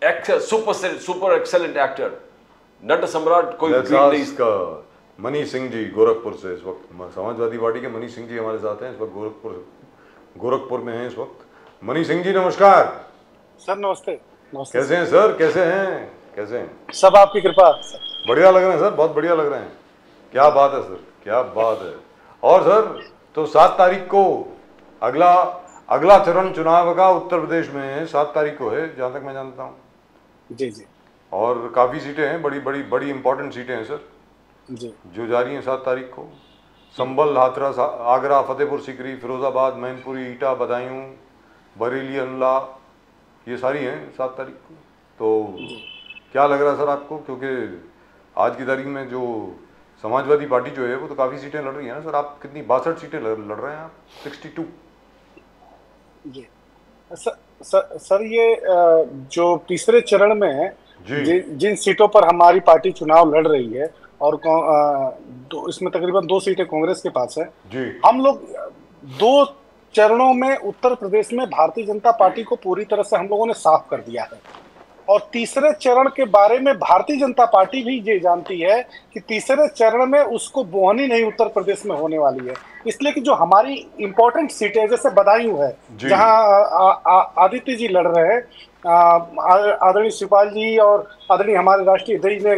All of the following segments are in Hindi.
सुपर एक्सेलेंट एक्टर, नट सम्राट, कोई नहीं। इसका मनी सिंह जी गोरखपुर से, इस वक्त समाजवादी पार्टी के मनी सिंह जी हमारे साथ हैं, इस वक्त गोरखपुर में हैं इस वक्त। मनी सिंह जी नमस्कार। सर नमस्ते। नमस्ते। कैसे हैं सर, कैसे हैं? सब आपकी कृपा। बढ़िया लग रहे हैं सर, बहुत बढ़िया लग रहे हैं। क्या बात है सर, क्या बात है। और सर, तो 7 तारीख को अगला चरण चुनाव का उत्तर प्रदेश में 7 तारीख को है, जहाँ तक मैं जानता हूँ। जी जी। और काफ़ी सीटें हैं, बड़ी इंपॉर्टेंट सीटें हैं सर जी, जो जा रही हैं 7 तारीख को। संभल, हाथरस, आगरा, फतेहपुर सीकरी, फिरोजाबाद, मैनपुरी, ईटा, बदायूं, बरेली, अंडला, ये सारी हैं 7 तारीख को। तो क्या लग रहा है सर आपको, क्योंकि आज की तारीख में जो समाजवादी पार्टी जो है वो तो काफ़ी सीटें लड़ रही है ना सर। आप कितनी 62 सीटें लड़ रहे हैं आप, 62। जी सर ये जो तीसरे चरण में है, जिन सीटों पर हमारी पार्टी चुनाव लड़ रही है, और इसमें तकरीबन 2 सीटें कांग्रेस के पास है जी। हम लोग 2 चरणों में उत्तर प्रदेश में भारतीय जनता पार्टी को पूरी तरह से हम लोगों ने साफ कर दिया है, और तीसरे चरण के बारे में भारतीय जनता पार्टी भी ये जानती है कि तीसरे चरण में उसको बोहनी नहीं उत्तर प्रदेश में होने वाली है। इसलिए कि जो हमारी इंपॉर्टेंट सीटें, जैसे बदायूं है जहां आदित्य जी लड़ रहे हैं, आदरणीय शिवपाल जी और आदरणीय हमारे राष्ट्रीय अध्यक्ष ने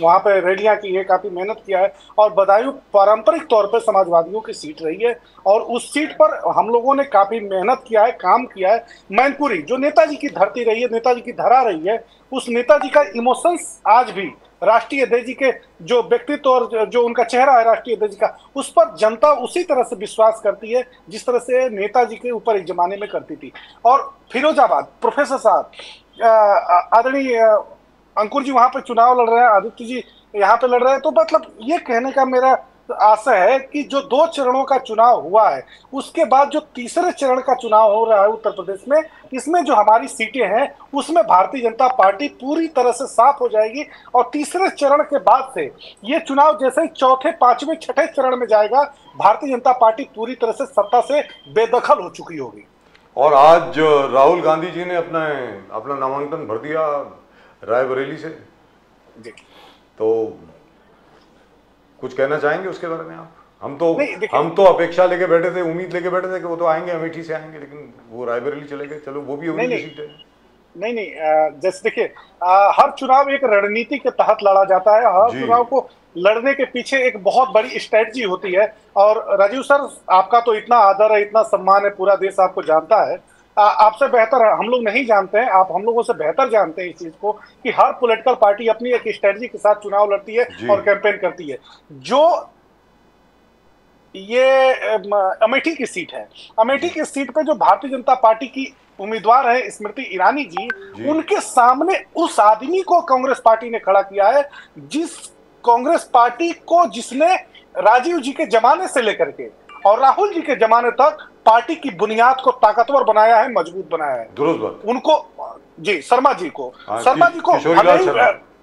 वहां पे रैलियां की है, काफी मेहनत किया है, और बदायूं पारंपरिक तौर पर समाजवादियों की सीट रही है, और उस सीट पर हम लोगों ने काफी मेहनत किया है, काम किया है। मैनपुरी जो नेताजी की धरती रही है, नेताजी की धरा रही है, उस नेताजी का इमोशंस आज भी राष्ट्रीय अध्यक्ष जी के जो व्यक्तित्व और जो उनका चेहरा है राष्ट्रीय अध्यक्ष का, उस पर जनता उसी तरह से विश्वास करती है जिस तरह से नेताजी के ऊपर एक जमाने में करती थी। और फिरोजाबाद प्रोफेसर साहब, आदरणीय अंकुर जी वहां पर चुनाव लड़ रहे हैं, आदित्य जी यहाँ पे लड़ रहे हैं, तो मतलब ये कहने का मेरा आशा है कि जो 2 चरणों का चुनाव हुआ है, उसके बाद जो तीसरे चरण का चुनाव हो रहा है उत्तर प्रदेश में, इसमें जो हमारी सीटें हैं उसमें भारतीय जनता पार्टी पूरी तरह से साफ हो जाएगी, और तीसरे चरण के बाद से ये चुनाव जैसे ही 4थे, 5वें, 6ठे चरण में जाएगा, भारतीय जनता पार्टी पूरी तरह से सत्ता से बेदखल हो चुकी होगी। और आज राहुल गांधी जी ने अपना नामांकन भर दिया रायबरेली से, तो कुछ कहना चाहेंगे उसके बारे में आप? हम तो अपेक्षा लेके बैठे थे, उम्मीद लेके बैठे थे कि वो तो आएंगे, अमेठी से आएंगे, लेकिन वो रायबरेली चले गए। चलो वो भी उनकी सीट है। नहीं, जैसे देखिए, हर चुनाव एक रणनीति के तहत लड़ा जाता है, हर चुनाव को लड़ने के पीछे एक बहुत बड़ी स्ट्रेटजी होती है। और राजीव सर, आपका तो इतना आदर है, इतना सम्मान है, पूरा देश आपको जानता है, आपसे बेहतर हम लोग नहीं जानते हैं, आप हम लोगों से बेहतर जानते हैं इस चीज को कि हर पॉलिटिकल पार्टी अपनी एक स्ट्रेटजी के साथ चुनाव लड़ती है और कैंपेन करती है। जो ये अमेठी की सीट है, अमेठी की सीट पे जो भारतीय जनता पार्टी की उम्मीदवार है स्मृति ईरानी जी, उनके सामने उस आदमी को कांग्रेस पार्टी ने खड़ा किया है, जिस कांग्रेस पार्टी को जिसने राजीव जी के जमाने से लेकर के और राहुल जी के जमाने तक पार्टी की बुनियाद को ताकतवर बनाया है, मजबूत बनाया है। दुरुस्त बात। उनको जी, शर्मा जी को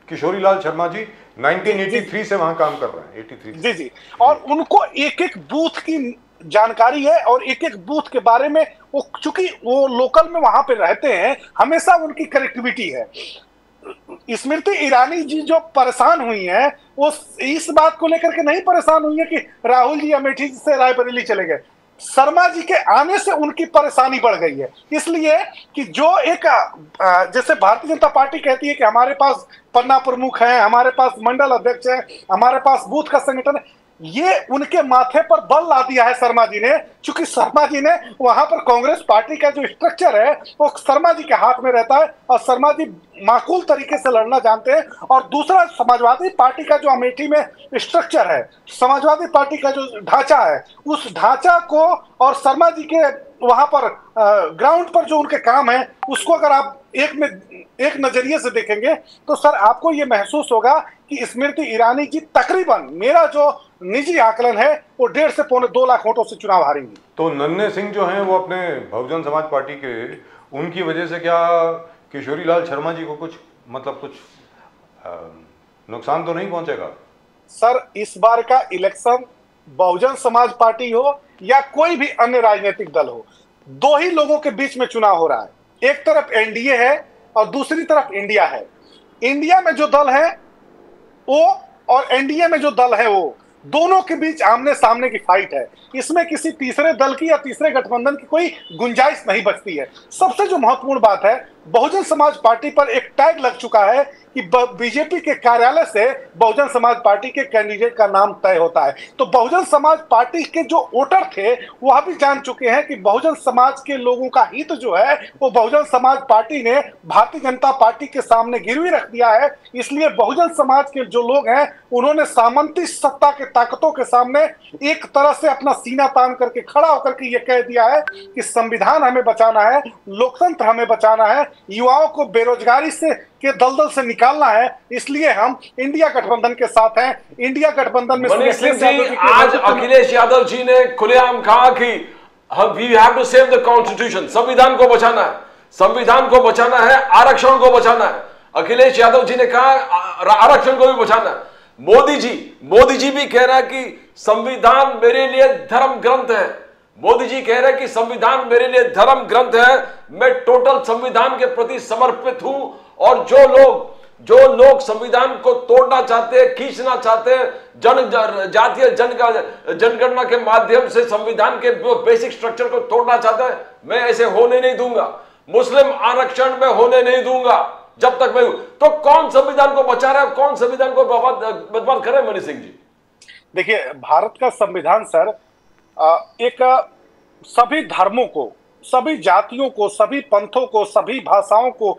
किशोरीलाल शर्मा जी 1983 से वहां काम कर रहे हैं, 83 जी, और उनको एक एक बूथ की जानकारी है, और एक एक बूथ के बारे में वो, चूंकि वो लोकल में वहां पे रहते हैं, हमेशा उनकी कनेक्टिविटी है। स्मृति ईरानी जी जो परेशान हुई हैं, वो इस बात को लेकर के नहीं परेशान हुई है कि राहुल जी अमेठी से रायबरेली चले गए, शर्मा जी के आने से उनकी परेशानी बढ़ गई है। इसलिए कि जो एक जैसे भारतीय जनता पार्टी कहती है कि हमारे पास पन्ना प्रमुख है, हमारे पास मंडल अध्यक्ष है, हमारे पास बूथ का संगठन है, ये उनके माथे पर बल ला दिया है शर्मा जी ने, क्योंकि शर्मा जी ने वहां पर कांग्रेस पार्टी का जो स्ट्रक्चर है वो शर्मा जी के हाथ में रहता है, और शर्मा जी माकूल तरीके से लड़ना जानते हैं। और दूसरा, समाजवादी पार्टी का जो अमेठी में स्ट्रक्चर है, समाजवादी पार्टी का जो ढांचा है, उस ढांचा को और शर्मा जी के वहां पर ग्राउंड पर जो उनके काम है, उसको अगर आप एक नजरिए से देखेंगे तो सर आपको ये महसूस होगा कि स्मृति ईरानी जी तकरीबन, मेरा जो निजी आकलन है, वो 1.5 से पौने 2 लाख वोटों से चुनाव हारेंगी। तो नन्हे सिंह जो हैं वो अपने बहुजन समाज पार्टी के, उनकी वजह से क्या किशोरीलाल शर्मा जी को कुछ नुकसान तो नहीं पहुंचेगा? सर, इस बार का इलेक्शन बहुजन समाज पार्टी हो या कोई भी अन्य राजनीतिक दल हो, 2 ही लोगों के बीच में चुनाव हो रहा है। एक तरफ एनडीए है, और दूसरी तरफ इंडिया है। इंडिया में जो दल है वो और एनडीए में जो दल है वो, दोनों के बीच आमने सामने की फाइट है। इसमें किसी तीसरे दल की या तीसरे गठबंधन की कोई गुंजाइश नहीं बचती है। सबसे जो महत्वपूर्ण बात है, बहुजन समाज पार्टी पर एक टैग लग चुका है कि बीजेपी के कार्यालय से बहुजन समाज पार्टी के कैंडिडेट का नाम तय होता है। तो बहुजन समाज पार्टी के जो वोटर थे वह भी जान चुके हैं कि बहुजन समाज के लोगों का हित जो है वो बहुजन समाज पार्टी ने भारतीय जनता पार्टी के सामने गिरवी रख दिया है। इसलिए बहुजन समाज के जो लोग हैं उन्होंने सामंती सत्ता के ताकतों के सामने एक तरह से अपना सीना तान करके खड़ा होकर के ये कह दिया है कि संविधान हमें बचाना है, लोकतंत्र हमें बचाना है, युवाओं को बेरोजगारी से के दलदल से निकालना है। इसलिए हम इंडिया गठबंधन के साथ हैं। इंडिया गठबंधन में मनीष सिंह जी, आज अखिलेश यादव जी ने खुलेआम कहा कि we have to save the constitution, संविधान को बचाना है, संविधान को बचाना है, आरक्षण को बचाना है। अखिलेश यादव जी ने कहा आरक्षण को भी बचाना है। मोदी जी भी कह रहा है कि संविधान मेरे लिए धर्म ग्रंथ है। मोदी जी कह रहे हैं कि संविधान मेरे लिए धर्म ग्रंथ है, मैं टोटल संविधान के प्रति समर्पित हूं। और जो लोग संविधान को तोड़ना चाहते हैं, खींचना चाहते हैं, जातीय जनगणना के माध्यम से संविधान के बेसिक स्ट्रक्चर को तोड़ना चाहते हैं, मैं ऐसे होने नहीं दूंगा। मुस्लिम आरक्षण में होने नहीं दूंगा जब तक मैं। तो कौन संविधान को बचा रहा है, कौन संविधान को बर्बाद कर रहा है? मनीष सिंह जी, देखिए, भारत का संविधान सर एक सभी धर्मों को, सभी जातियों को, सभी पंथों को, सभी भाषाओं को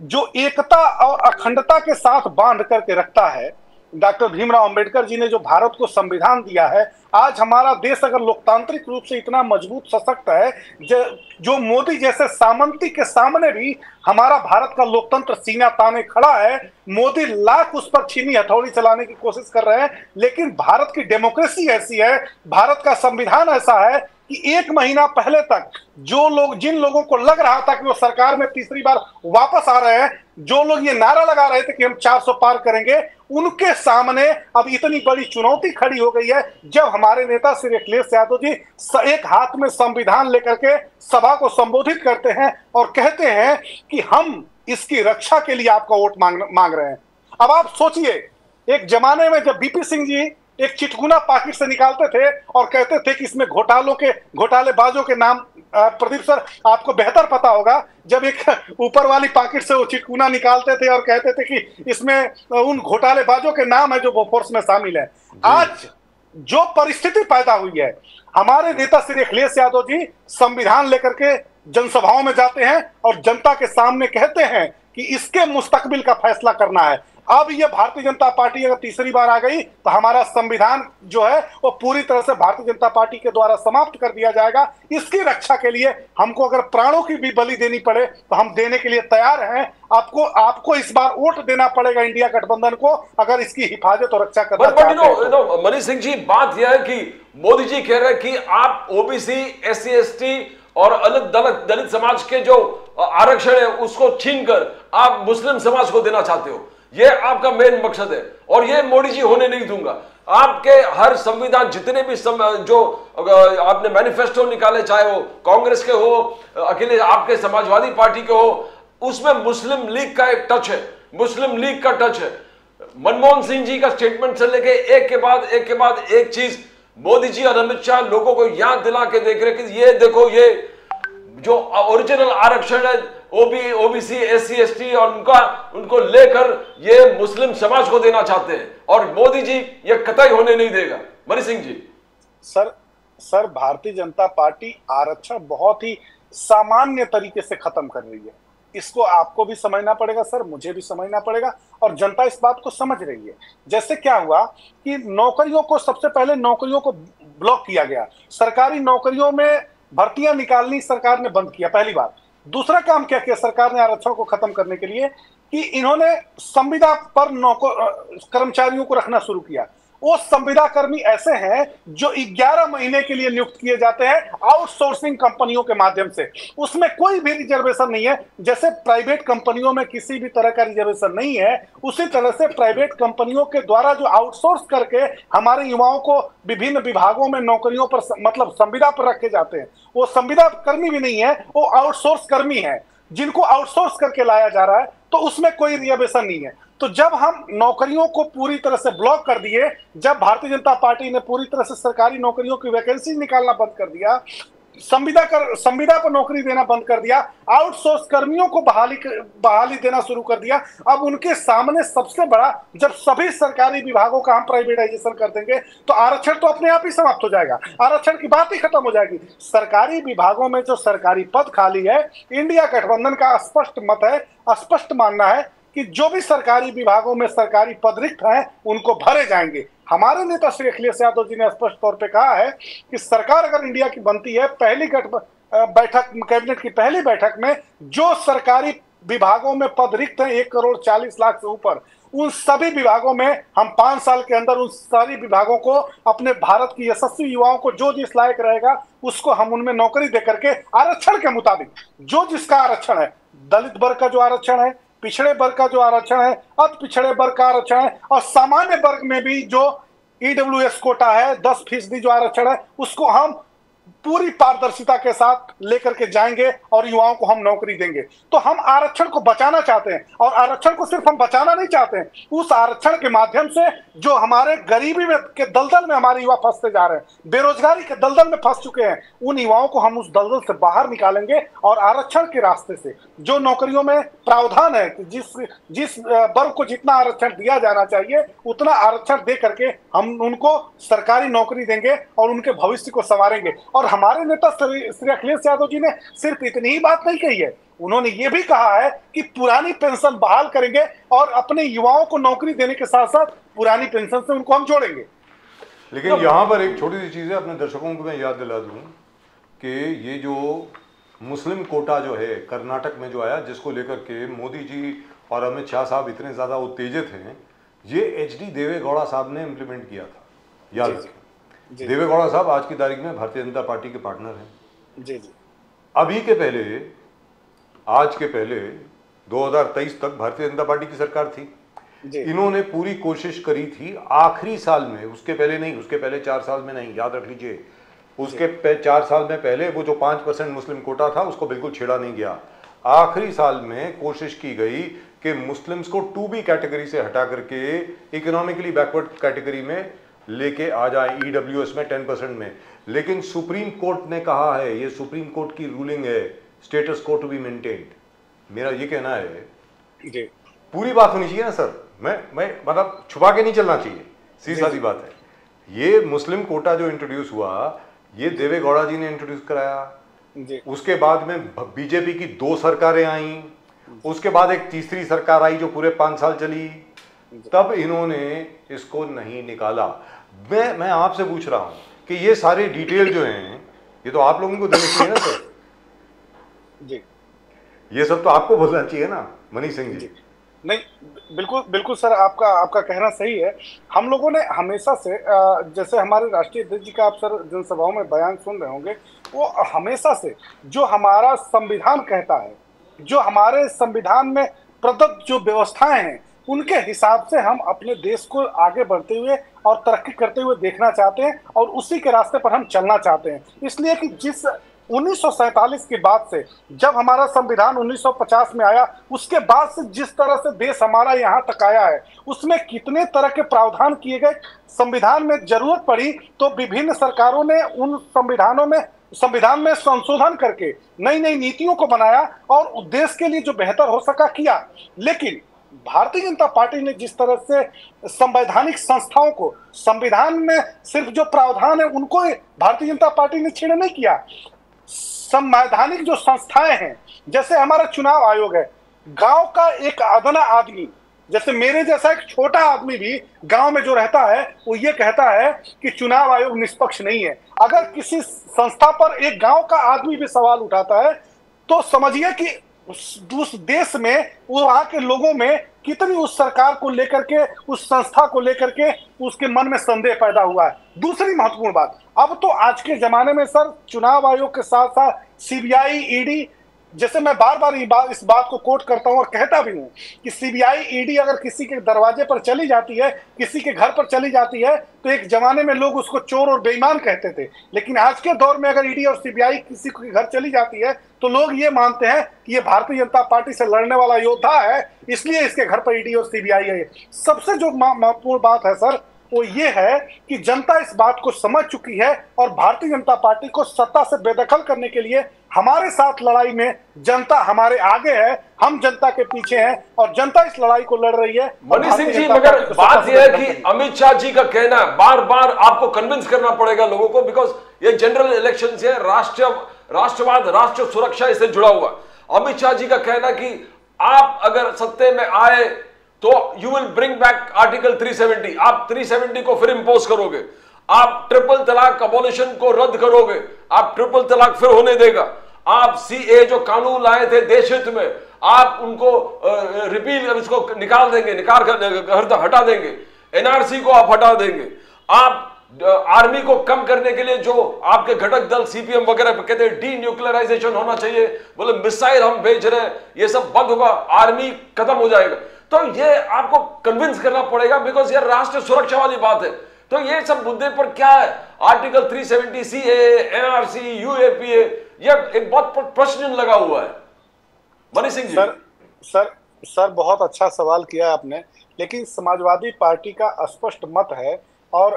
जो एकता और अखंडता के साथ बांध करके रखता है। डॉक्टर भीमराव अंबेडकर जी ने जो भारत को संविधान दिया है, आज हमारा देश अगर लोकतांत्रिक रूप से इतना मजबूत सशक्त है, जो मोदी जैसे सामंती के सामने भी हमारा भारत का लोकतंत्र सीना ताने खड़ा है। मोदी लाख उस पर छीनी हथौड़ी चलाने की कोशिश कर रहे हैं, लेकिन भारत की डेमोक्रेसी ऐसी है, भारत का संविधान ऐसा है कि एक महीना पहले तक जिन लोगों को लग रहा था कि वो सरकार में तीसरी बार वापस आ रहे हैं, जो लोग ये नारा लगा रहे थे कि हम 400 पार करेंगे, उनके सामने अब इतनी बड़ी चुनौती खड़ी हो गई है जब हमारे नेता श्री अखिलेश यादव जी एक हाथ में संविधान लेकर के सभा को संबोधित करते हैं और कहते हैं कि हम इसकी रक्षा के लिए आपका वोट मांग रहे हैं। अब आप सोचिए, एक जमाने में जब बीपी सिंह जी एक चिटकुना पाकिट से निकालते थे और कहते थे कि इसमें घोटालेबाजों के नाम, प्रदीप सर आपको बेहतर पता होगा, जब एक ऊपर वाली पाकिट से वो चिटकुना निकालते थे और कहते थे कि इसमें उन घोटालेबाजों के नाम है जो बोफोर्स में शामिल है। आज जो परिस्थिति पैदा हुई है, हमारे नेता श्री अखिलेश यादव जी संविधान लेकर के जनसभाओं में जाते हैं और जनता के सामने कहते हैं कि इसके मुस्तकबिल का फैसला करना है। अब ये भारतीय जनता पार्टी अगर तीसरी बार आ गई तो हमारा संविधान जो है वो पूरी तरह से भारतीय जनता पार्टी के द्वारा समाप्त कर दिया जाएगा। इसकी रक्षा के लिए हमको अगर प्राणों की भी बलि देनी पड़े तो हम देने के लिए तैयार हैं। आपको इस बार वोट देना पड़ेगा इंडिया गठबंधन को, अगर इसकी हिफाजत और रक्षा करना चाहते हैं। मनीष सिंह जी, बात यह है कि मोदी जी कह रहे हैं कि आप ओबीसी, SC ST और अलग दलित समाज के जो आरक्षण है उसको छीनकर आप मुस्लिम समाज को देना चाहते हो। ये आपका मेन मकसद है और ये मोदी जी होने नहीं दूंगा। आपके हर संविधान, जितने भी जो आपने मैनिफेस्टो निकाले, चाहे वो कांग्रेस के हो, अखिलेश आपके समाजवादी पार्टी के हो, उसमें मुस्लिम लीग का एक टच है, मुस्लिम लीग का टच है। मनमोहन सिंह जी का स्टेटमेंट से लेके एक के बाद एक चीज मोदी जी और अमित शाह लोगों को याद दिला के देख रहे कि ये देखो, ये जो ओरिजिनल आरक्षण है ओबीसी, SC ST और उनको लेकर ये मुस्लिम समाज को देना चाहते हैं और मोदी जी ये कतई होने नहीं देगा। मनीष सिंह जी, सर भारतीय जनता पार्टी आरक्षण बहुत ही सामान्य तरीके से खत्म कर रही है। इसको आपको भी समझना पड़ेगा सर, मुझे भी समझना पड़ेगा और जनता इस बात को समझ रही है। जैसे क्या हुआ कि नौकरियों को, सबसे पहले नौकरियों को ब्लॉक किया गया, सरकारी नौकरियों में भर्तियां निकालनी सरकार ने बंद किया, पहली बात। दूसरा काम क्या किया सरकार ने आरक्षण को खत्म करने के लिए कि इन्होंने संविदा पर कर्मचारियों को रखना शुरू किया। वो संविदा कर्मी ऐसे हैं जो 11 महीने के लिए नियुक्त किए जाते हैं आउटसोर्सिंग कंपनियों के माध्यम से। उसमें कोई भी रिजर्वेशन नहीं है। जैसे प्राइवेट कंपनियों में किसी भी तरह का रिजर्वेशन नहीं है, उसी तरह से प्राइवेट कंपनियों के द्वारा जो आउटसोर्स करके हमारे युवाओं को विभिन्न विभागों में नौकरियों पर, मतलब संविदा पर रखे जाते हैं, वो संविदा कर्मी भी नहीं है, वो आउटसोर्स कर्मी है। जिनको आउटसोर्स करके लाया जा रहा है, तो उसमें कोई रिजर्वेशन नहीं है। तो जब हम नौकरियों को पूरी तरह से ब्लॉक कर दिए, जब भारतीय जनता पार्टी ने पूरी तरह से सरकारी नौकरियों की वैकेंसी निकालना बंद कर दिया, संविदा पर नौकरी देना बंद कर दिया, आउटसोर्स कर्मियों को बहाली देना शुरू कर दिया, अब उनके सामने सबसे बड़ा, जब सभी सरकारी विभागों का हम प्राइवेटाइजेशन कर देंगे तो आरक्षण तो अपने आप ही समाप्त हो जाएगा, आरक्षण की बात ही खत्म हो जाएगी। सरकारी विभागों में जो सरकारी पद खाली है, इंडिया गठबंधन का स्पष्ट मत है, स्पष्ट मानना है कि जो भी सरकारी विभागों में सरकारी पद रिक्त हैं उनको भरे जाएंगे। हमारे नेता श्री अखिलेश यादव जी ने स्पष्ट तौर पे कहा है कि सरकार अगर इंडिया की बनती है, पहली बैठक, कैबिनेट की पहली बैठक में जो सरकारी विभागों में पद रिक्त हैं 1,40,00,000 से ऊपर, उन सभी विभागों में हम 5 साल के अंदर उन सारी विभागों को, अपने भारत की यशस्वी युवाओं को जो जिस लायक रहेगा उसको हम उनमें नौकरी दे करके आरक्षण के मुताबिक, जो जिसका आरक्षण है, दलित वर्ग का जो आरक्षण है, पिछड़े वर्ग का जो आरक्षण है, अति पिछड़े वर्ग का आरक्षण है, और सामान्य वर्ग में भी जो ईडब्ल्यूएस कोटा है 10% जो आरक्षण है, उसको हम पूरी पारदर्शिता के साथ लेकर के जाएंगे और युवाओं को हम नौकरी देंगे। तो हम आरक्षण को बचाना चाहते हैं, और आरक्षण को सिर्फ हम बचाना नहीं चाहते हैं, उस आरक्षण के माध्यम से जो हमारे गरीबी में के दलदल में हमारे युवा फंसते जा रहे हैं, बेरोजगारी के दलदल में फंस चुके हैं, उन युवाओं को हम उस दलदल से बाहर निकालेंगे। और आरक्षण के रास्ते से जो नौकरियों में प्रावधान है कि जिस वर्ग को जितना आरक्षण दिया जाना चाहिए उतना आरक्षण दे करके हम उनको सरकारी नौकरी देंगे और उनके भविष्य को संवारेंगे। और हमारे नेता श्री अखिलेश यादव जी ने सिर्फ इतनी ही बात नहीं कही है, उन्होंने ये भी कहा है कि पुरानी पेंशन बहाल करेंगे और अपने युवाओं को नौकरी देने के साथ साथ पुरानी पेंशन से उनको हम जोड़ेंगे। लेकिन तो यहाँ पर एक छोटी सी चीज़ है, अपने दर्शकों को मैं याद दिला दूँ कि ये जो मुस्लिम कोटा जो है कर्नाटक में जो आया, जिसको लेकर के मोदी जी और अमित शाह साहब इतने ज़्यादा उत्तेजित हैं, ये HD देवेगौड़ा साहब ने इम्प्लीमेंट किया था, याद रखें। देवेगौड़ा साहब आज की तारीख में भारतीय जनता पार्टी के पार्टनर हैं। जी जी। अभी के पहले, आज के पहले 2023 तक भारतीय जनता पार्टी की सरकार थी। इन्होंने पूरी कोशिश करी थी आखिरी साल में, उसके पहले नहीं, उसके पहले 4 साल में नहीं, याद रख लीजिए, उसके 4 साल में पहले वो जो 5% मुस्लिम कोटा था उसको बिल्कुल छेड़ा नहीं गया। आखिरी साल में कोशिश की गई कि मुस्लिम्स को 2B कैटेगरी से हटा करके इकोनॉमिकली बैकवर्ड कैटेगरी में लेके आ जाए, EWS में 10% में। लेकिन सुप्रीम कोर्ट ने कहा है, ये सुप्रीम कोर्ट की रूलिंग है, स्टेटस को टू बी मेंटेन्ड। मेरा ये कहना है जी, पूरी बात होनी चाहिए ना सर, मैं मतलब छुपा के नहीं चलना चाहिए, सीधी सादी बात है। ये मुस्लिम कोटा जो इंट्रोड्यूस हुआ, ये देवेगौड़ा जी ने इंट्रोड्यूस कराया। उसके बाद में बीजेपी की 2 सरकारें आई, उसके बाद एक तीसरी सरकार आई जो पूरे 5 साल चली, तब इन्होंने इसको नहीं निकाला। मैं आपसे पूछ रहा हूं कि ये सारे डिटेल जो हैं ये तो आप लोगों को देने चाहिए ना सर जी, ये सब तो आपको बोलना चाहिए ना मनीष सिंह जी। नहीं, बिल्कुल बिल्कुल सर, आपका कहना सही है। हम लोगों ने हमेशा से, जैसे हमारे राष्ट्रीय अध्यक्ष जी का आप सर जनसभाओं में बयान सुन रहे होंगे, वो हमेशा से जो हमारा संविधान कहता है, जो हमारे संविधान में प्रदत्त जो व्यवस्थाएं हैं, उनके हिसाब से हम अपने देश को आगे बढ़ते हुए और तरक्की करते हुए देखना चाहते हैं और उसी के रास्ते पर हम चलना चाहते हैं। इसलिए कि जिस 1947 के बाद से, जब हमारा संविधान 1950 में आया, उसके बाद से जिस तरह से देश हमारा यहाँ तक आया है, उसमें कितने तरह के प्रावधान किए गए। संविधान में जरूरत पड़ी तो विभिन्न सरकारों ने उन संविधान में संशोधन करके नई नई नीतियों को बनाया और देश के लिए जो बेहतर हो सका किया। लेकिन भारतीय जनता पार्टी ने जिस तरह से संवैधानिक संस्थाओं को, संविधान में सिर्फ जो प्रावधान है उनको भारतीय जनता पार्टी ने छीन नहीं किया, संवैधानिक जो संस्थाएं हैं, जैसे हमारा चुनाव आयोग है, गांव का एक अदना आदमी, जैसे मेरे जैसा एक छोटा आदमी भी गांव में जो रहता है, वो ये कहता है कि चुनाव आयोग निष्पक्ष नहीं है। अगर किसी संस्था पर एक गांव का आदमी भी सवाल उठाता है तो समझिए कि उस देश में, वहां के लोगों में कितनी उस सरकार को लेकर के, उस संस्था को लेकर के उसके मन में संदेह पैदा हुआ है। दूसरी महत्वपूर्ण बात, अब तो आज के जमाने में सर चुनाव आयोग के साथ साथ CBI, ED जैसे मैं बार बार इस बात को कोट करता हूं और कहता भी हूं कि सीबीआई ईडी अगर किसी के दरवाजे पर चली जाती है, किसी के घर पर चली जाती है, तो एक जमाने में लोग उसको चोर और बेईमान कहते थे, लेकिन आज के दौर में अगर ईडी और सीबीआई किसी के घर चली जाती है तो लोग ये मानते हैं कि ये भारतीय जनता पार्टी से लड़ने वाला योद्धा है, इसलिए इसके घर पर ईडी और सीबीआई है। सबसे जो महत्वपूर्ण बात है सर, वो ये है कि जनता इस बात को समझ चुकी है और भारतीय जनता पार्टी को सत्ता से बेदखल करने के लिए हमारे साथ लड़ाई में जनता हमारे आगे है, हम जनता के पीछे हैं और जनता इस लड़ाई को लड़ रही है। मनीष सिंह जी, मगर बात यह है कि अमित शाह जी का कहना है, बार बार आपको कन्विंस करना पड़ेगा लोगों को, बिकॉज ये जनरल इलेक्शन है, राष्ट्रवाद, राष्ट्र सुरक्षा इससे जुड़ा हुआ है। अमित शाह जी का कहना कि आप अगर सत्ते में आए तो you will bring back article 370, आप 370 को फिर इंपोज करोगे, आप ट्रिपल तलाक अबॉलिशन को रद्द करोगे, आप ट्रिपल तलाक फिर होने देगा, आप सीए जो कानून लाए थे देश हित में, आप उनको रिपील, इसको निकाल देंगे, हटा देंगे, एनआरसी को आप हटा देंगे, आप आर्मी को कम करने के लिए जो आपके घटक दल सीपीएम वगैरह कहते हैं डी न्यूक्लियराइजेशन होना चाहिए, बोले मिसाइल हम भेज रहे हैं, ये सब बंद होगा, आर्मी खत्म हो जाएगा। तो ये आपको कन्विंस करना पड़ेगा, बिकॉज ये राष्ट्र सुरक्षा वाली बात है। तो ये सब मुद्दे पर क्या है, आर्टिकल 370, सीए, एनआरसी, यूएपीए, ये एक बहुत प्रश्न लगा हुआ है। मनीष सिंह जी। सर बहुत अच्छा सवाल किया आपने, लेकिन समाजवादी पार्टी का स्पष्ट मत है और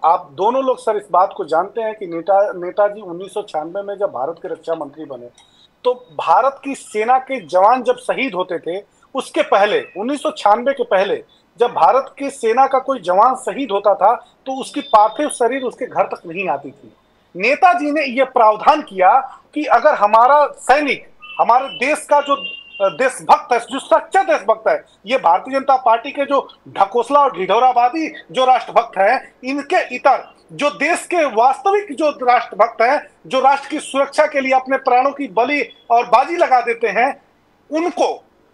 आप दोनों लोग सर इस बात को जानते हैं कि नेताजी 1996 में जब भारत के रक्षा मंत्री बने तो भारत की सेना के जवान जब शहीद होते थे, उसके पहले 1996 के पहले जब भारत की सेना का कोई जवान शहीद होता था तो उसकी पार्थिव शरीर उसके घर तक नहीं आती थी। नेताजी ने यह प्रावधान किया कि अगर हमारा सैनिक, हमारे देश का जो देशभक्त है, जो सच्चा देशभक्त है, ये भारतीय जनता पार्टी के जो ढकोसला और ढिढोरावादी जो राष्ट्रभक्त हैं, इनके इतर जो देश के वास्तविक जो राष्ट्रभक्त हैं, जो राष्ट्र की सुरक्षा के लिए अपने प्राणों की बलि और बाजी लगा देते हैं, उनको,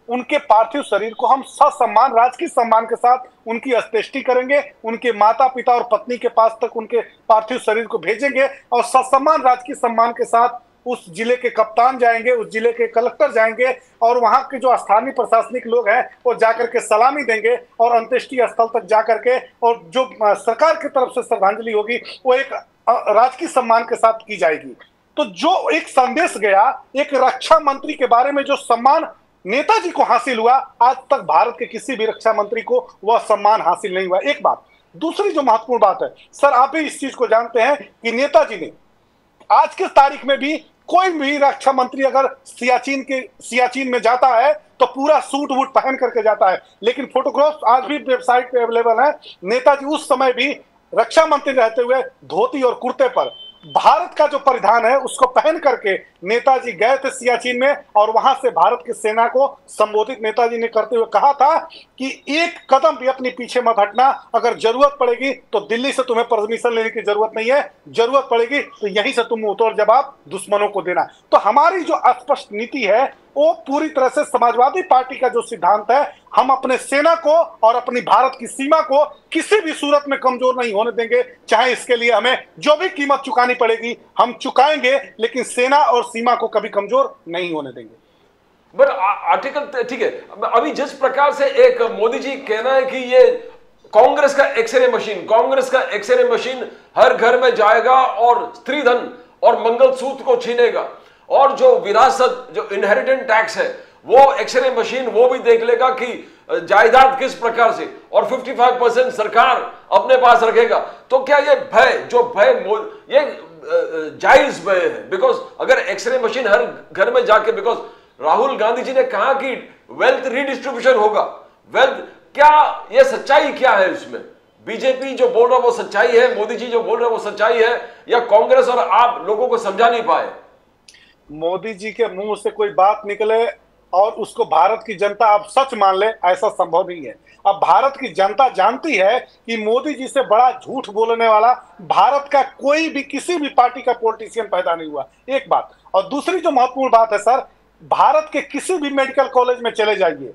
उनके पार्थिव शरीर को हम ससम्मान, राजकीय सम्मान के साथ उनकी अंत्येष्टि करेंगे, उनके माता पिता और पत्नी के पास तक उनके पार्थिव शरीर को भेजेंगे और ससम्मान राजकीय सम्मान के साथ उस जिले के कप्तान जाएंगे, उस जिले के कलेक्टर जाएंगे और वहां के जो स्थानीय प्रशासनिक लोग हैं वो जाकर के सलामी देंगे और अंत्येष्टि स्थल तक जाकर के, और जो सरकार की तरफ से श्रद्धांजलि होगी वो एक राजकीय सम्मान के साथ की जाएगी। तो जो एक संदेश गया, एक रक्षा मंत्री के बारे में जो सम्मान नेताजी को हासिल हुआ, आज तक भारत के किसी भी रक्षा मंत्री को वह सम्मान हासिल नहीं हुआ। एक बात। दूसरी जो महत्वपूर्ण बात है सर, आप भी इस चीज को जानते हैं कि नेताजी ने आज के तारीख में भी कोई भी रक्षा मंत्री अगर सियाचिन में जाता है तो पूरा सूट वूट पहन करके जाता है, लेकिन फोटोग्राफ आज भी वेबसाइट पे अवेलेबल है। नेताजी उस समय भी रक्षा मंत्री रहते हुए धोती और कुर्ते पर भारत का जो परिधान है उसको पहन करके नेताजी गए थे सियाचिन में और वहां से भारत की सेना को संबोधित नेताजी ने करते हुए कहा था कि एक कदम भी अपने पीछे मत हटना, अगर जरूरत पड़ेगी तो दिल्ली से तुम्हें परमिशन लेने की जरूरत नहीं है, जरूरत पड़ेगी तो यहीं से तुम उतर जवाब दुश्मनों को देना। तो हमारी जो स्पष्ट नीति है वो पूरी तरह से समाजवादी पार्टी का जो सिद्धांत है, हम अपने सेना को और अपनी भारत की सीमा को किसी भी सूरत में कमजोर नहीं होने देंगे, चाहे इसके लिए हमें जो भी कीमत चुकानी पड़ेगी हम चुकाएंगे, लेकिन सेना और सीमा को कभी कमजोर नहीं होने देंगे। बट आर्टिकल ठीक है, अभी जिस प्रकार से एक मोदी जी कहना है कि ये कांग्रेस का एक्सरे मशीन, कांग्रेस का एक्सरे मशीन हर घर में जाएगा और स्त्री धन और मंगलसूत्र को छीनेगा, और जो विरासत, जो इनहेरिटेंट टैक्स है, वो एक्सरे मशीन वो भी देख लेगा कि जायदाद किस प्रकार से, और 55% सरकार अपने पास रखेगा। तो क्या ये भय, जो भय ये जायज भय है? बिकॉज अगर एक्सरे मशीन हर घर में जाके, बिकॉज राहुल गांधी जी ने कहा कि वेल्थ रीडिस्ट्रीब्यूशन होगा, वेल्थ, क्या ये सच्चाई क्या है इसमें? बीजेपी जो बोल रहा है वो सच्चाई है, मोदी जी जो बोल रहे हैं वो सच्चाई है, या कांग्रेस और आप लोगों को समझा नहीं पाए? मोदी जी के मुंह से कोई बात निकले और उसको भारत की जनता अब सच मान ले, ऐसा संभव नहीं है। अब भारत की जनता जानती है कि मोदी जी से बड़ा झूठ बोलने वाला भारत का कोई भी, किसी भी पार्टी का पॉलिटिशियन पैदा नहीं हुआ, एक बात। और दूसरी जो महत्वपूर्ण बात है सर, भारत के किसी भी मेडिकल कॉलेज में चले जाइए,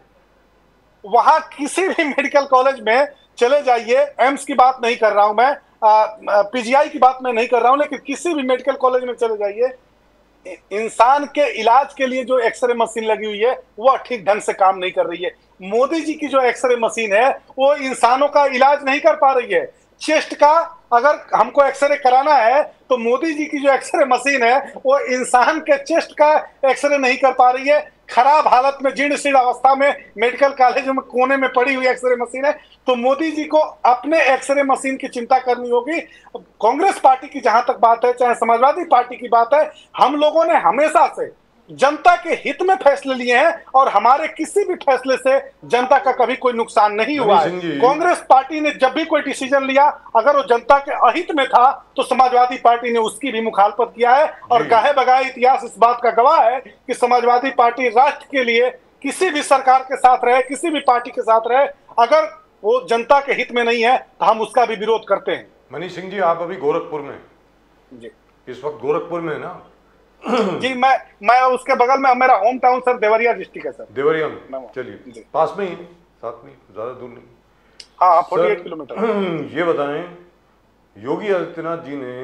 वहां किसी भी मेडिकल कॉलेज में चले जाइए, एम्स की बात नहीं कर रहा हूं मैं, पीजीआई की बात मैं नहीं कर रहा हूं, लेकिन किसी भी मेडिकल कॉलेज में चले जाइए, इंसान के इलाज के लिए जो एक्सरे मशीन लगी हुई है वो ठीक ढंग से काम नहीं कर रही है। मोदी जी की जो एक्सरे मशीन है वो इंसानों का इलाज नहीं कर पा रही है। चेस्ट का अगर हमको एक्सरे कराना है तो मोदी जी की जो एक्सरे मशीन है वो इंसान के चेस्ट का एक्सरे नहीं कर पा रही है। खराब हालत में, जीर्ण शीर्ण अवस्था में मेडिकल कॉलेज में कोने में पड़ी हुई एक्सरे मशीन है। तो मोदी जी को अपने एक्सरे मशीन की चिंता करनी होगी। कांग्रेस पार्टी की जहां तक बात है, चाहे समाजवादी पार्टी की बात है, हम लोगों ने हमेशा से जनता के हित में फैसले लिए हैं और हमारे किसी भी फैसले से जनता का कभी कोई नुकसान नहीं हुआ है। कांग्रेस पार्टी ने जब भी कोई डिसीजन लिया, अगर वो जनता के अहित में था तो समाजवादी पार्टी ने उसकी भी मुखालफत किया है। और गाहे बगाए इतिहास इस बात का गवाह है कि समाजवादी पार्टी राष्ट्र के लिए किसी भी सरकार के साथ रहे, किसी भी पार्टी के साथ रहे, अगर वो जनता के हित में नहीं है तो हम उसका भी विरोध करते हैं। मनीष सिंह जी, आप अभी गोरखपुर में जी, इस वक्त गोरखपुर में है ना? जी, मैं उसके बगल में, मेरा home town sir Deoria district है सर। देवरिया में, चलिए पास में ही, साथ में, ज्यादा दूर नहीं। हाँ, 48 किलोमीटर। ये बताएं, योगी आदित्यनाथ जी ने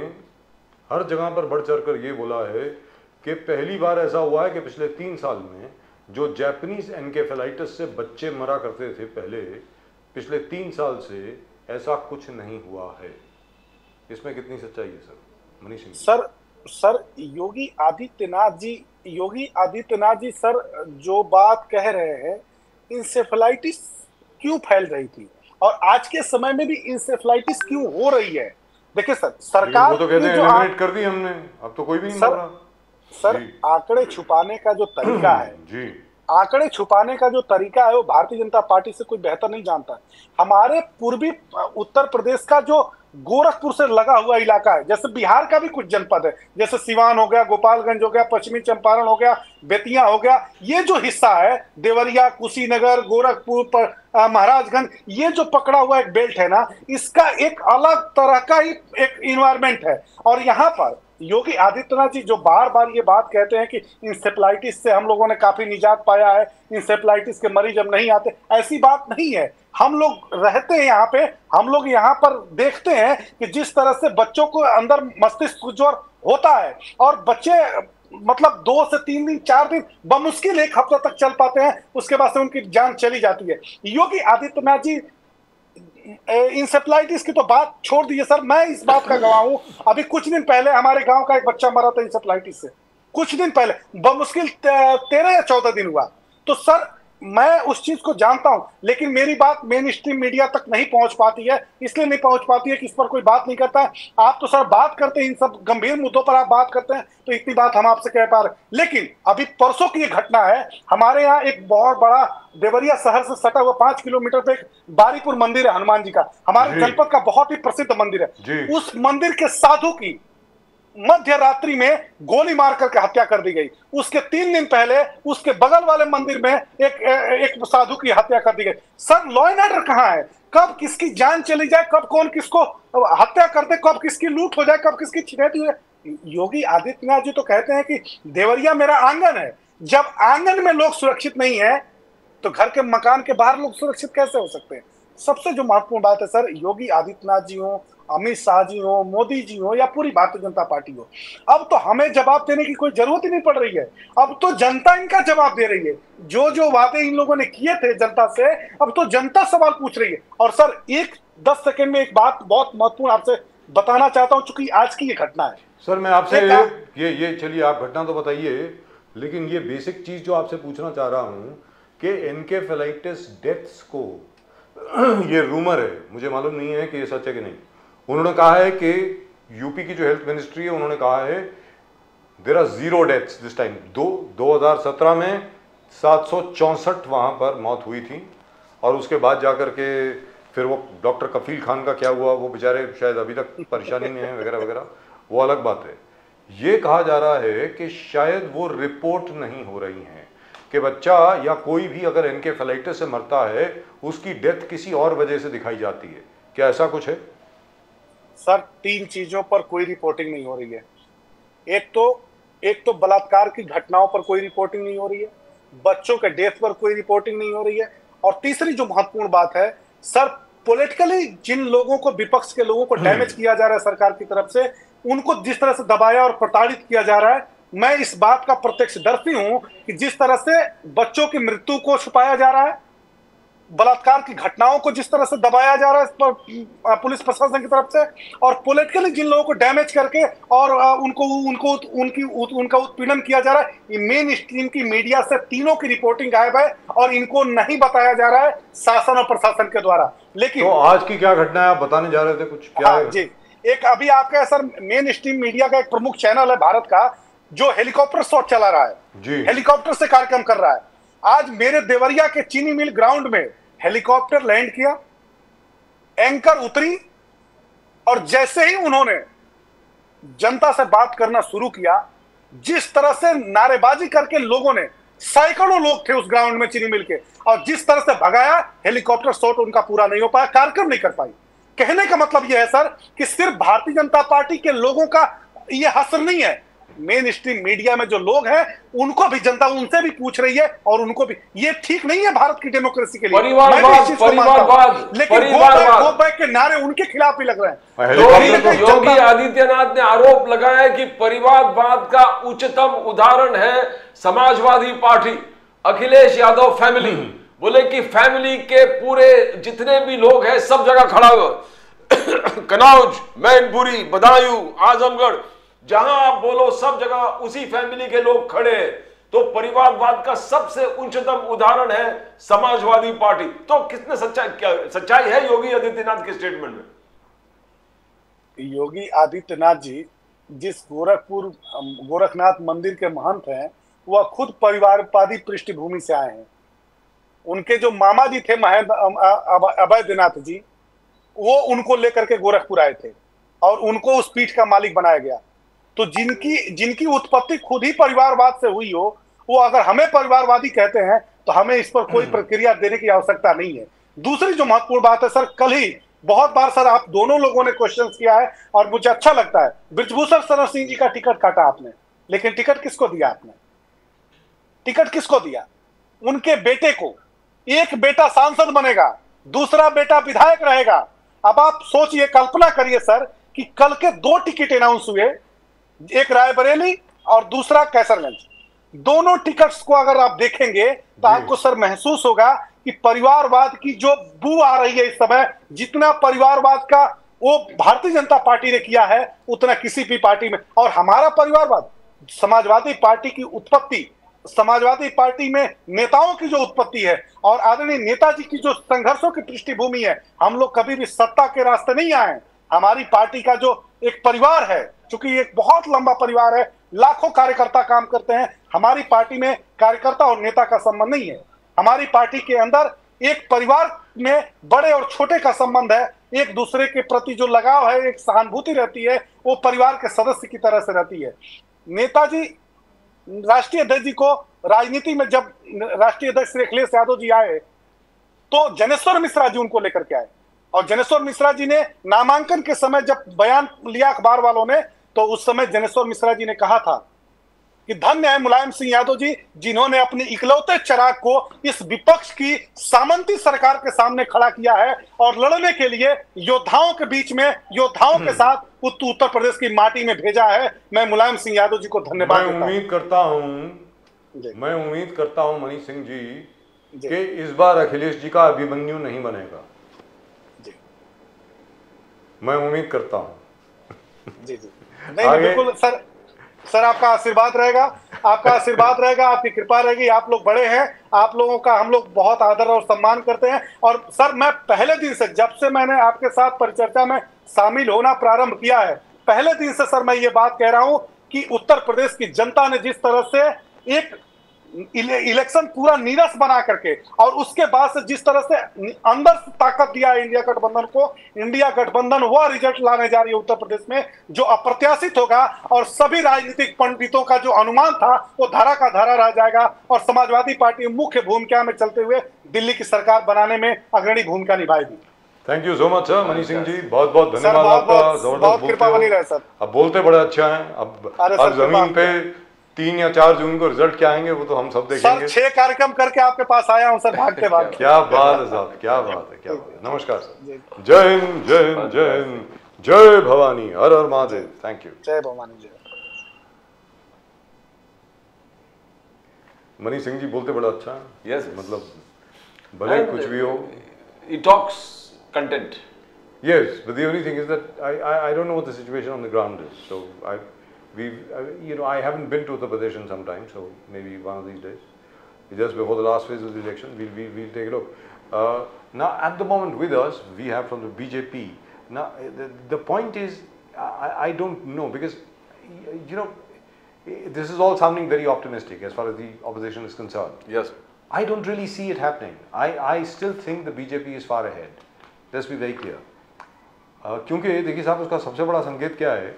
हर जगह पर बढ़ चढ़कर ये बोला है कि पहली बार ऐसा हुआ है कि पिछले 3 साल में जो जापानीज एनकेफेलाइटिस से बच्चे मरा करते थे पहले, पिछले 3 साल से ऐसा कुछ नहीं हुआ है। इसमें कितनी सच्चाई है sir, Manish Singh? Sir Yogi Adityanath ji sir जो बात कह रहे हैं, इंसेफेलाइटिस क्यों फैल रही थी और आज के समय में भी इंसेफेलाइटिस क्यों हो रही है? देखिए सर, सरकार वो तो कहते हैं एलिमिनेट कर दी हमने, अब तो कोई भी नहीं मर रहा। सर आंकड़े छुपाने का जो तरीका है जी, आंकड़े छुपाने का जो तरीका है वो भारतीय जनता पार्टी से कोई बेहतर नहीं जानता। हमारे पूर्वी उत्तर प्रदेश का जो गोरखपुर से लगा हुआ इलाका है, जैसे बिहार का भी कुछ जनपद है, जैसे सिवान हो गया, गोपालगंज हो गया, पश्चिमी चंपारण हो गया, बेतिया हो गया, ये जो हिस्सा है देवरिया, कुशीनगर, गोरखपुर, महाराजगंज, ये जो पकड़ा हुआ एक बेल्ट है ना, इसका एक अलग तरह का ही एक इन्वायरमेंट है। और यहाँ पर योगी आदित्यनाथ जी जो बार बार ये बात कहते हैं कि इंसेफ्लाइटिस से हम लोगों ने काफी निजात पाया है, इंसेफ्लाइटिस के मरीज अब नहीं आते, ऐसी बात नहीं है। हम लोग रहते हैं यहाँ पे, हम लोग यहाँ पर देखते हैं कि जिस तरह से बच्चों को अंदर मस्तिष्क ज्वर होता है और बच्चे मतलब 2 से 3 दिन 4 दिन बमुश्किल 1 हफ्ता तक चल पाते हैं, उसके बाद से उनकी जान चली जाती है। योगी आदित्यनाथ जी इंसेफ्लाइटिस की तो बात छोड़ दीजिए सर, मैं इस बात का गवाह हूं, अभी कुछ दिन पहले हमारे गांव का एक बच्चा मरा था इंसेफ्लाइटिस से, कुछ दिन पहले, बमुश्किल 13 या 14 दिन हुआ। तो सर मैं उस चीज को जानता हूं, लेकिन मेरी बात मेन स्ट्रीम मीडिया तक नहीं पहुंच पाती है, इसलिए नहीं पहुंच पाती है कि इस पर कोई बात नहीं करता है। आप तो सर बात करते हैं, इन सब गंभीर मुद्दों पर आप बात करते हैं, तो इतनी बात हम आपसे कह पा रहे। लेकिन अभी परसों की ये घटना है, हमारे यहाँ एक बहुत बड़ा देवरिया शहर से सटा हुआ 5 किलोमीटर पे एक बारीपुर मंदिर है हनुमान जी का, हमारे जनपद का बहुत ही प्रसिद्ध मंदिर है। उस मंदिर के साधु की मध्य रात्रि में गोली मार करके हत्या कर दी गई। उसके 3 दिन पहले उसके बगल वाले मंदिर में एक साधु की हत्या कर दी गई। सर लॉ एंड ऑर्डर कहाँ है? कब किसकी जान चली जाए, कब कौन किसको हत्या कर दे, कब किसकी लूट हो जाए, कब किसकी छिनैती हो जाए। योगी आदित्यनाथ जी तो कहते हैं कि देवरिया मेरा आंगन है। जब आंगन में लोग सुरक्षित नहीं है तो घर के मकान के बाहर लोग सुरक्षित कैसे हो सकते हैं? सबसे जो महत्वपूर्ण बात है सर, योगी आदित्यनाथ जी हो, अमित शाह जी हो, मोदी जी हो या पूरी भारतीय जनता पार्टी हो, अब तो हमें जवाब देने की कोई जरूरत ही नहीं पड़ रही है। अब तो जनता इनका जवाब दे रही है। जो जो वादे इन लोगों ने किए थे जनता से, अब तो जनता सवाल पूछ रही है। और सर 10 सेकंड में एक बात बहुत महत्वपूर्ण आपसे बताना चाहता हूं, चूंकि आज की ये घटना है। सर मैं आपसे ये चलिए आप घटना तो बताइए, लेकिन ये बेसिक चीज जो आपसे पूछना चाह रहा हूं कि एनकेफेलाइटिस डेथ्स को ये रूमर है, मुझे मालूम नहीं है कि ये सच है कि नहीं। उन्होंने कहा है कि यूपी की जो हेल्थ मिनिस्ट्री है उन्होंने कहा है there are 0 deaths this time. 2017 में 764 वहां पर मौत हुई थी और उसके बाद जाकर के फिर वो डॉक्टर कफील खान का क्या हुआ, वो बेचारे शायद अभी तक परेशानी में हैं वगैरह वगैरह, वो अलग बात है। ये कहा जा रहा है कि शायद वो रिपोर्ट नहीं हो रही हैं कि बच्चा या कोई भी अगर एनकेफेलाइटिस से मरता है उसकी डेथ किसी और वजह से दिखाई जाती है। क्या ऐसा कुछ है? सर 3 चीजों पर कोई रिपोर्टिंग नहीं हो रही है। एक तो बलात्कार की घटनाओं पर कोई रिपोर्टिंग नहीं हो रही है, बच्चों के डेथ पर कोई रिपोर्टिंग नहीं हो रही है, और तीसरी जो महत्वपूर्ण बात है सर, पॉलिटिकली जिन लोगों को, विपक्ष के लोगों को डैमेज किया जा रहा है सरकार की तरफ से, उनको जिस तरह से दबाया और प्रताड़ित किया जा रहा है, मैं इस बात का प्रत्यक्षदर्शी हूं कि जिस तरह से बच्चों की मृत्यु को छुपाया जा रहा है, बलात्कार की घटनाओं को जिस तरह से दबाया जा रहा है इस पर पुलिस प्रशासन की तरफ से, और पॉलिटिकली जिन लोगों को डैमेज करके और उनका उत्पीड़न किया जा रहा है, ये मेन स्ट्रीम की मीडिया से तीनों की रिपोर्टिंग गायब है और इनको नहीं बताया जा रहा है शासन और प्रशासन के द्वारा। लेकिन तो आज की क्या घटना है आप बताने जा रहे थे कुछ, क्या हाँ है? जी, एक अभी आपका सर मेन स्ट्रीम मीडिया का एक प्रमुख चैनल है भारत का जो हेलीकॉप्टर शॉट चला रहा है जी, हेलीकॉप्टर से कार्यक्रम कर रहा है। आज मेरे देवरिया के चीनी मिल ग्राउंड में हेलीकॉप्टर लैंड किया, एंकर उतरी और जैसे ही उन्होंने जनता से बात करना शुरू किया, जिस तरह से नारेबाजी करके लोगों ने, सैकड़ों लोग थे उस ग्राउंड में चीनी मिल के, और जिस तरह से भगाया, हेलीकॉप्टर शॉट उनका पूरा नहीं हो पाया, कार्यक्रम नहीं कर पाई। कहने का मतलब यह है सर कि सिर्फ भारतीय जनता पार्टी के लोगों का यह हसर नहीं है, मेन स्ट्रीम मीडिया में जो लोग हैं उनको भी जनता उनसे भी पूछ रही है और उनको भी, ये ठीक नहीं है भारत की डेमोक्रेसी के लिए। लेकिन गो बैक के नारे उनके खिलाफ ही लग रहे हैं। योगी आदित्यनाथ ने आरोप लगाया कि परिवारवाद का उच्चतम उदाहरण है समाजवादी पार्टी, अखिलेश यादव फैमिली। बोले कि फैमिली के पूरे जितने भी लोग हैं सब जगह खड़ा हुआ, कनौज, मैनपुरी, बदायूं, आजमगढ़, जहां आप बोलो सब जगह उसी फैमिली के लोग खड़े हैं। तो परिवारवाद का सबसे उच्चतम उदाहरण है समाजवादी पार्टी। तो कितने सच्चाई है योगी आदित्यनाथ के स्टेटमेंट में? योगी आदित्यनाथ जी जिस गोरखनाथ मंदिर के महंत हैं, वह खुद परिवारवादी पृष्ठभूमि से आए हैं। उनके जो मामा जी थे अभयनाथ जी, वो उनको लेकर के गोरखपुर आए थे और उनको उस पीठ का मालिक बनाया गया। तो जिनकी उत्पत्ति खुद ही परिवारवाद से हुई हो, वो अगर हमें परिवारवादी कहते हैं तो हमें इस पर कोई प्रक्रिया देने की आवश्यकता नहीं है। दूसरी जो महत्वपूर्ण बात है सर, कल ही बहुत बार सर आप दोनों लोगों ने क्वेश्चन किया है और मुझे अच्छा लगता है, बृजभूषण शरण सिंह जी का टिकट काटा आपने, लेकिन टिकट किसको दिया आपने? टिकट किसको दिया? उनके बेटे को। एक बेटा सांसद बनेगा, दूसरा बेटा विधायक रहेगा। अब आप सोचिए, कल्पना करिए सर कि कल के 2 टिकट अनाउंस हुए, एक रायबरेली और दूसरा कैसरगंज। दोनों टिकट्स को अगर आप देखेंगे तो आपको सर महसूस होगा कि परिवारवाद की जो बू आ रही है इस समय, जितना परिवारवाद का वो भारतीय जनता पार्टी ने किया है उतना किसी भी पार्टी में। और हमारा परिवारवाद, समाजवादी पार्टी की उत्पत्ति, समाजवादी पार्टी में नेताओं की जो उत्पत्ति है और आदरणीय नेताजी की जो संघर्षों की पृष्ठभूमि है, हम लोग कभी भी सत्ता के रास्ते नहीं आए। हमारी पार्टी का जो एक परिवार है, क्योंकि एक बहुत लंबा परिवार है, लाखों कार्यकर्ता काम करते हैं। हमारी पार्टी में कार्यकर्ता और नेता का संबंध नहीं है। हमारी पार्टी के अंदर एक परिवार में बड़े और छोटे का संबंध है, एक दूसरे के प्रति जो लगाव है, एक सहानुभूति रहती है, वो परिवार के सदस्य की तरह से रहती है। नेताजी राष्ट्रीय अध्यक्ष जी को राजनीति में, जब राष्ट्रीय अध्यक्ष श्री अखिलेश यादव जी आए तो जनेश्वर मिश्रा जी उनको लेकर के आए, और जनेश्वर मिश्रा जी ने नामांकन के समय जब बयान लिया अखबार वालों ने, तो उस समय जनेश्वर मिश्रा जी ने कहा था कि धन्य है मुलायम सिंह यादव जी, जिन्होंने अपने इकलौते चिराग को इस विपक्ष की सामंती सरकार के सामने खड़ा किया है और लड़ने के लिए योद्धाओं के बीच में, योद्धाओं के साथ उत्तर प्रदेश की माटी में भेजा है। मैं मुलायम सिंह यादव जी को धन्यवाद देता हूं। मैं उम्मीद करता हूं मनीष सिंह जी कि इस बार अखिलेश जी का अभिमन्यु नहीं बनेगा। मैं उम्मीद करता हूं। जी जी, नहीं बिल्कुल सर आपका आशीर्वाद रहेगा, आपका आशीर्वाद रहेगा, आपकी कृपा रहेगी। आप लोग बड़े हैं, आप लोगों का हम लोग बहुत आदर और सम्मान करते हैं। और सर मैं पहले दिन से, जब से मैंने आपके साथ परिचर्चा में शामिल होना प्रारंभ किया है, पहले दिन से सर मैं ये बात कह रहा हूं कि उत्तर प्रदेश की जनता ने जिस तरह से एक इलेक्शन पूरा नीरस बना करके और उसके बाद से जिस तरह से अंदर से ताकत दिया है इंडिया गठबंधन को, इंडिया गठबंधन वह रिजल्ट लाने जा रही है उत्तर प्रदेश में जो अप्रत्याशित होगा, और सभी राजनीतिक पंडितों का जो अनुमान था वो धारा का धारा रह जाएगा, और समाजवादी पार्टी मुख्य भूमिका में चलते हुए दिल्ली की सरकार बनाने में अग्रणी भूमिका निभाएगी। Thank you so much sir Manish Singh ji, बहुत बहुत धन्यवाद आपका। जबरदस्त कृपा बनी रहे सर। अब बोलते बड़ा अच्छा है। अब जमीन पे 3 या 4 जून को रिजल्ट क्या आएंगे वो तो हम सब देखेंगे। सर 6 कार्यक्रम करके आपके पास आया हूं सर, भागते भागते। क्या बात है साहब, क्या बात है, क्या बात है। नमस्कार सर। जय हिंद, जय हिंद, जय हिंद, जय भवानी, हर हर महादेव। Thank you. जय भवानी, जय। मनी सिंह जी बोलते बड़ा अच्छा है। Yes, yes. मतलब भले And कुछ भी हो। he talks content. Yes, but the only thing is that I don't know what the situation on the ground is. So I haven't been to Uttar Pradesh in some time. So maybe one of these days, just before the last phase of the election, we'll take a look. Now at the moment with us, we have from the BJP. Now the point is, I don't know, because this is all sounding very optimistic as far as the opposition is concerned. Yes. I don't really see it happening. I still think the BJP is far ahead. Let's be very clear. क्योंकि देखिए साहब, उसका सबसे बड़ा संकेत क्या है?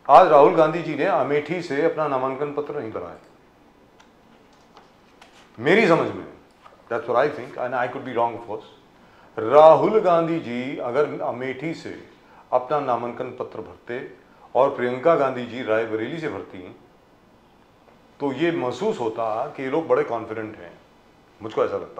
आज राहुल गांधी जी ने अमेठी से अपना नामांकन पत्र नहीं भरा है, मेरी समझ में। That's what I think, and I could be wrong of course. Rahul Gandhi ji अगर अमेठी से अपना नामांकन पत्र भरते और प्रियंका गांधी जी रायबरेली से भरती, तो ये महसूस होता कि ये लोग बड़े कॉन्फिडेंट हैं। मुझको ऐसा लगता है।